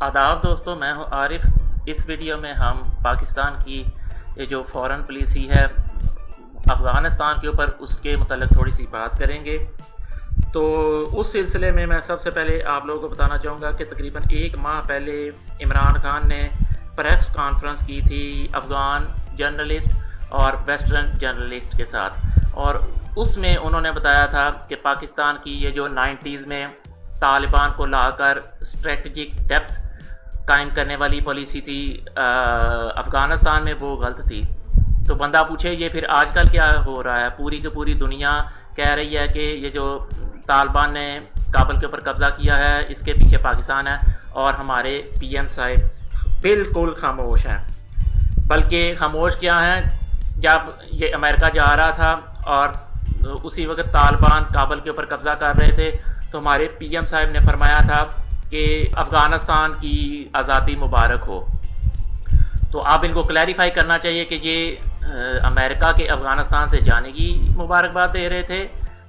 آداب دوستوں، میں ہوں عارف۔ اس ویڈیو میں ہم پاکستان کی یہ جو فورن پالیسی ہے افغانستان کے اوپر، اس کے متعلق تھوڑی سی بات کریں گے۔ تو اس سلسلے میں سب سے پہلے آپ لوگوں کو بتانا چاہوں گا کہ تقریباً 1 ماہ پہلے عمران خان نے پریس کانفرنس کی تھی افغان جرنلسٹ اور ویسٹرن جرنلسٹ کے ساتھ، اور اس میں انہوں نے بتایا تھا کہ پاکستان کی یہ جو 90s میں طالبان کو لا کر اسٹریٹجک ڈیپتھ قائم کرنے والی پالیسی تھی افغانستان میں، وہ غلط تھی۔ تو بندہ پوچھے یہ پھر آج کل کیا ہو رہا ہے؟ پوری کی پوری دنیا کہہ رہی ہے کہ یہ جو طالبان نے کابل کے اوپر قبضہ کیا ہے اس کے پیچھے پاکستان ہے، اور ہمارے پی ایم صاحب بالکل خاموش ہیں۔ بلکہ خاموش کیا ہیں، جب یہ امریکہ جا رہا تھا اور اسی وقت طالبان کابل کے اوپر قبضہ کر رہے تھے، تو ہمارے پی ایم صاحب نے فرمایا تھا کہ افغانستان کی آزادی مبارک ہو۔ تو آپ ان کو کلیریفائی کرنا چاہیے کہ یہ امریکہ کے افغانستان سے جانے کی مبارکباد دے رہے تھے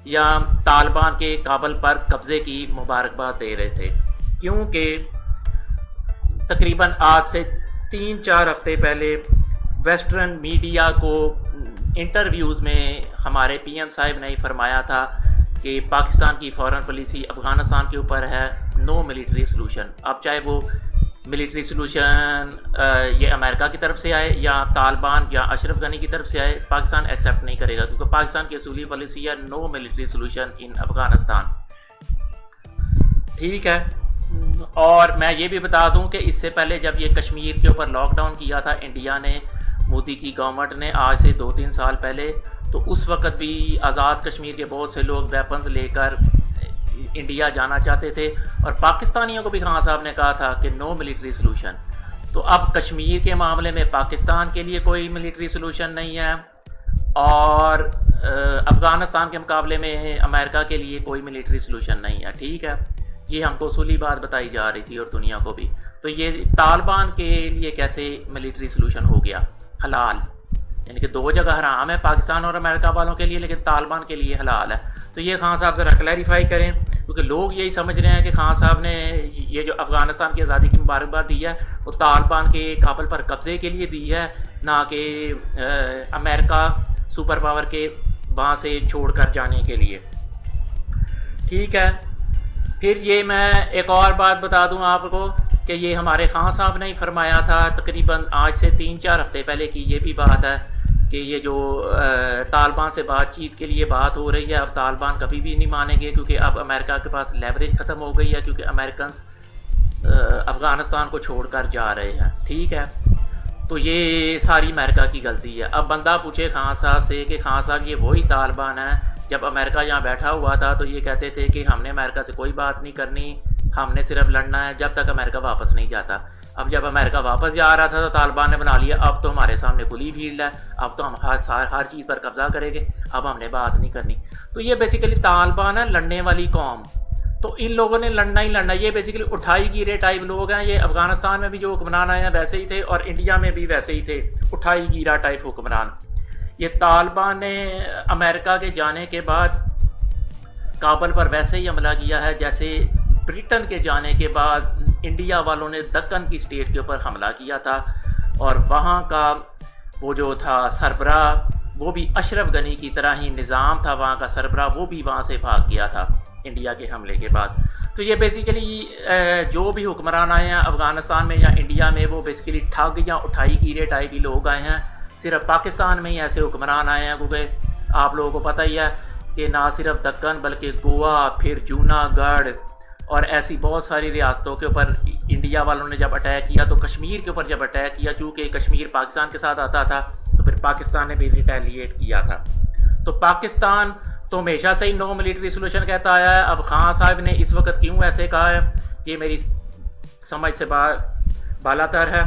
یا طالبان کے کابل پر قبضے کی مبارکباد دے رہے تھے، کیونکہ تقریباً آج سے 3-4 ہفتے پہلے ویسٹرن میڈیا کو انٹرویوز میں ہمارے پی ایم صاحب نے فرمایا تھا کہ پاکستان کی فورن پالیسی افغانستان کے اوپر ہے نو ملٹری سلوشن۔ اب چاہے وہ ملٹری سلوشن یہ امریکہ کی طرف سے آئے یا طالبان یا اشرف غنی کی طرف سے آئے، پاکستان ایکسیپٹ نہیں کرے گا، کیونکہ پاکستان کی اصولی پالیسی ہے نو ملٹری سلوشن ان افغانستان۔ ٹھیک ہے، اور میں یہ بھی بتا دوں کہ اس سے پہلے جب یہ کشمیر کے اوپر لاک ڈاؤن کیا تھا انڈیا نے، مودی کی گورنمنٹ نے، آج سے 2-3 سال پہلے، تو اس وقت بھی آزاد کشمیر کے بہت سے لوگ ویپنز لے کر انڈیا جانا چاہتے تھے، اور پاکستانیوں کو بھی خان صاحب نے کہا تھا کہ نو ملٹری سلوشن۔ تو اب کشمیر کے معاملے میں پاکستان کے لیے کوئی ملٹری سلوشن نہیں ہے، اور افغانستان کے مقابلے میں امریکہ کے لیے کوئی ملٹری سلوشن نہیں ہے۔ ٹھیک ہے، یہ ہم کو اصولی بات بتائی جا رہی تھی اور دنیا کو بھی۔ تو یہ طالبان کے لیے کیسے ملٹری سلوشن ہو گیا حلال؟ یعنی کہ 2 جگہ حرام ہے پاکستان اور امریکہ والوں کے لیے، لیکن طالبان کے لیے حلال ہے۔ تو یہ خان صاحب ذرا کلیریفائی کریں، کیونکہ لوگ یہی سمجھ رہے ہیں کہ خان صاحب نے یہ جو افغانستان کی آزادی کی مبارکباد دی ہے وہ طالبان کے کابل پر قبضے کے لیے دی ہے، نہ کہ امریکہ سپر پاور کے وہاں سے چھوڑ کر جانے کے لیے۔ ٹھیک ہے، پھر یہ میں ایک اور بات بتا دوں آپ کو کہ یہ ہمارے خان صاحب نے ہی فرمایا تھا تقریباً آج سے 3-4 ہفتے پہلے کی یہ بھی بات ہے کہ یہ جو طالبان سے بات چیت کے لیے بات ہو رہی ہے، اب طالبان کبھی بھی نہیں مانیں گے، کیونکہ اب امریکہ کے پاس لیوریج ختم ہو گئی ہے، کیونکہ امریکنز افغانستان کو چھوڑ کر جا رہے ہیں۔ ٹھیک ہے، تو یہ ساری امریکہ کی غلطی ہے۔ اب بندہ پوچھے خان صاحب سے کہ خان صاحب یہ وہی طالبان ہیں جب امریکہ یہاں بیٹھا ہوا تھا تو یہ کہتے تھے کہ ہم نے امریکہ سے کوئی بات نہیں کرنی، ہم نے صرف لڑنا ہے جب تک امریکہ واپس نہیں جاتا۔ اب جب امریکہ واپس جا رہا تھا تو طالبان نے بنا لیا اب تو ہمارے سامنے کھلی فیلڈ ہے، اب تو ہم ہر چیز پر قبضہ کریں گے، اب ہم نے بات نہیں کرنی۔ تو یہ بیسیکلی طالبان ہے لڑنے والی قوم، تو ان لوگوں نے لڑنا ہی لڑنا۔ یہ بیسیکلی اٹھائی گیرے ٹائپ لوگ ہیں، یہ افغانستان میں بھی جو حکمران آئے ہیں ویسے ہی تھے، اور انڈیا میں بھی ویسے ہی تھے، اٹھائی گیرا ٹائپ حکمران۔ یہ طالبان نے امریکہ کے جانے کے بعد کابل پر ویسے ہی حملہ کیا ہے جیسے برٹن کے جانے کے بعد انڈیا والوں نے دکن کی اسٹیٹ کے اوپر حملہ کیا تھا، اور وہاں کا وہ جو تھا سربراہ وہ بھی اشرف غنی کی طرح ہی نظام تھا، وہاں کا سربراہ وہ بھی وہاں سے بھاگ گیا تھا انڈیا کے حملے کے بعد۔ تو یہ بیسیکلی جو بھی حکمران آئے ہیں افغانستان میں یا انڈیا میں، وہ بیسیکلی ٹھگ یا اٹھائی گیرے ٹائپ ہی لوگ آئے ہیں۔ صرف پاکستان میں ہی ایسے حکمران آئے ہیں، کیونکہ آپ لوگوں کو پتہ ہی ہے کہ نہ صرف دکن بلکہ گوا، پھر جوناگڑھ اور ایسی بہت ساری ریاستوں کے اوپر انڈیا والوں نے جب اٹیک کیا، تو کشمیر کے اوپر جب اٹیک کیا، چونکہ کشمیر پاکستان کے ساتھ آتا تھا تو پھر پاکستان نے بھی ریٹیلیٹ کیا تھا۔ تو پاکستان تو ہمیشہ سے ہی نو ملٹری سلوشن کہتا آیا ہے۔ اب خان صاحب نے اس وقت کیوں ایسے کہا ہے یہ میری سمجھ سے بالا تر ہے،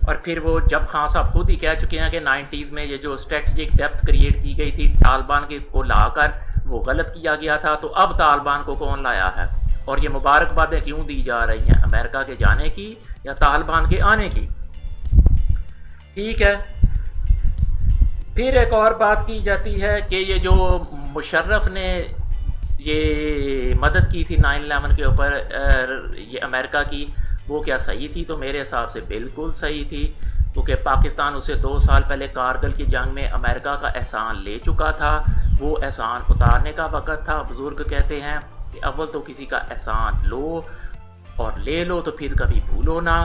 اور پھر وہ جب خان صاحب خود ہی کہہ چکے ہیں کہ 90s میں یہ جو اسٹریٹجک ڈیپتھ کریٹ کی گئی تھی طالبان کو لا کر، وہ غلط کیا گیا تھا، تو اب طالبان کو کون لایا ہے، اور یہ مبارکبادیں کیوں دی جا رہی ہیں، امریکہ کے جانے کی یا طالبان کے آنے کی؟ ٹھیک ہے، پھر ایک اور بات کی جاتی ہے کہ یہ جو مشرف نے یہ مدد کی تھی 9/11 کے اوپر یہ امریکہ کی، وہ کیا صحیح تھی؟ تو میرے حساب سے بالکل صحیح تھی، کیونکہ پاکستان اسے 2 سال پہلے کارگل کی جنگ میں امریکہ کا احسان لے چکا تھا، وہ احسان اتارنے کا وقت تھا۔ بزرگ کہتے ہیں کہ اول تو کسی کا احسان لو اور لے لو تو پھر کبھی بھولو نہ،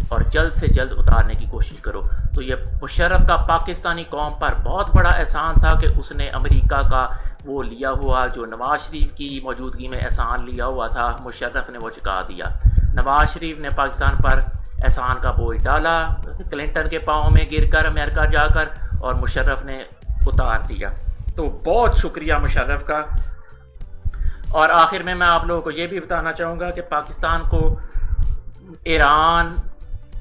اور جلد سے جلد اتارنے کی کوشش کرو۔ تو یہ مشرف کا پاکستانی قوم پر بہت بڑا احسان تھا کہ اس نے امریکہ کا وہ لیا ہوا جو نواز شریف کی موجودگی میں احسان لیا ہوا تھا، مشرف نے وہ چکا دیا۔ نواز شریف نے پاکستان پر احسان کا بوجھ ڈالا کلنٹن کے پاؤں میں گر کر امریکہ جا کر، اور مشرف نے اتار دیا۔ تو بہت شکریہ مشرف کا۔ اور آخر میں آپ لوگوں کو یہ بھی بتانا چاہوں گا کہ پاکستان کو ایران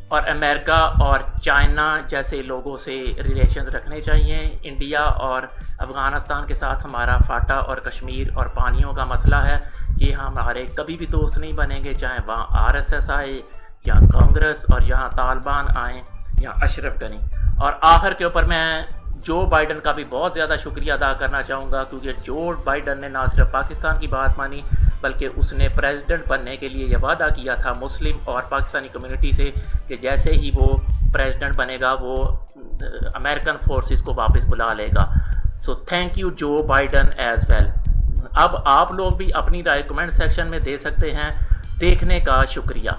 اور امریکہ اور چائنا جیسے لوگوں سے ریلیشنز رکھنے چاہیے۔ انڈیا اور افغانستان کے ساتھ ہمارا فاٹا اور کشمیر اور پانیوں کا مسئلہ ہے، یہ ہمارے کبھی بھی دوست نہیں بنیں گے، چاہے وہاں RSS آئے یا کانگریس اور یہاں طالبان آئیں یا اشرف غنی۔ اور آخر کے اوپر میں جو بائیڈن کا بھی بہت زیادہ شکریہ ادا کرنا چاہوں گا، کیونکہ جو بائیڈن نے نہ صرف پاکستان کی بات مانی بلکہ اس نے پریزیڈنٹ بننے کے لیے یہ وعدہ کیا تھا مسلم اور پاکستانی کمیونٹی سے کہ جیسے ہی وہ پریزیڈنٹ بنے گا وہ امریکن فورسز کو واپس بلا لے گا۔ So thank you Joe Biden as well. اب آپ لوگ بھی اپنی رائے کمنٹ سیکشن میں دے سکتے ہیں۔ دیکھنے کا شکریہ۔